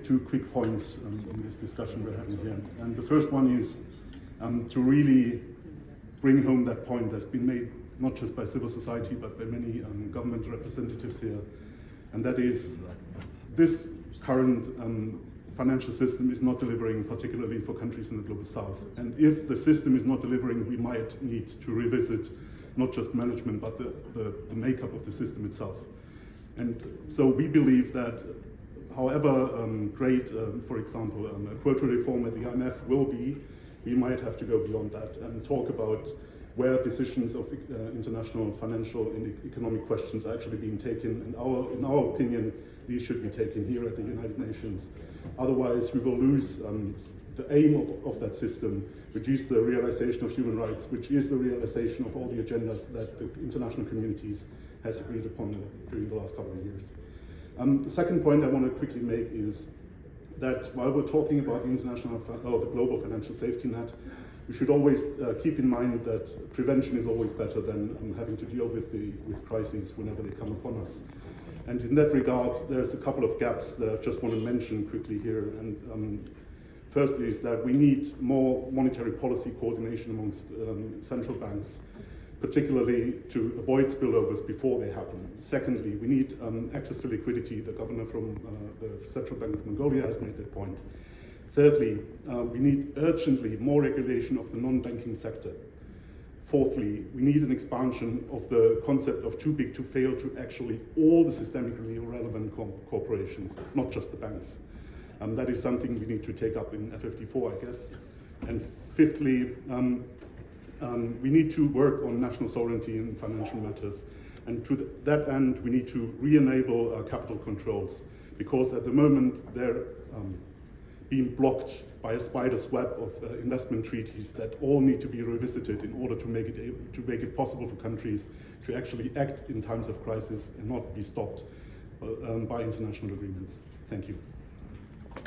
two quick points in this discussion we're having here. And the first one is to really bring home that point that's been made not just by civil society but by many government representatives here, and that is this current financial system is not delivering, particularly for countries in the global south. And if the system is not delivering, we might need to revisit not just management but the makeup of the system itself. And so we believe that however great, for example, a quota reform at the IMF will be, we might have to go beyond that and talk about where decisions of international financial and economic questions are actually being taken. And in our opinion, these should be taken here at the United Nations. Otherwise, we will lose the aim of that system, which is the realization of human rights, which is the realization of all the agendas that the international communities has agreed upon during the last couple of years. The second point I want to quickly make is that while we're talking about the the global financial safety net, we should always keep in mind that prevention is always better than having to deal with crises whenever they come upon us. And in that regard, there's a couple of gaps that I just want to mention quickly here. And firstly is that we need more monetary policy coordination amongst central banks, particularly to avoid spillovers before they happen. Secondly, we need access to liquidity. The governor from the Central Bank of Mongolia has made that point. Thirdly, we need urgently more regulation of the non-banking sector. Fourthly, we need an expansion of the concept of too big to fail to actually all the systemically relevant corporations, not just the banks. That is something we need to take up in FFD4, I guess. And fifthly, we need to work on national sovereignty in financial matters. And to that end, we need to re-enable capital controls, because at the moment they're being blocked by a spider's web of investment treaties that all need to be revisited in order to make it possible for countries to actually act in times of crisis and not be stopped by international agreements. Thank you.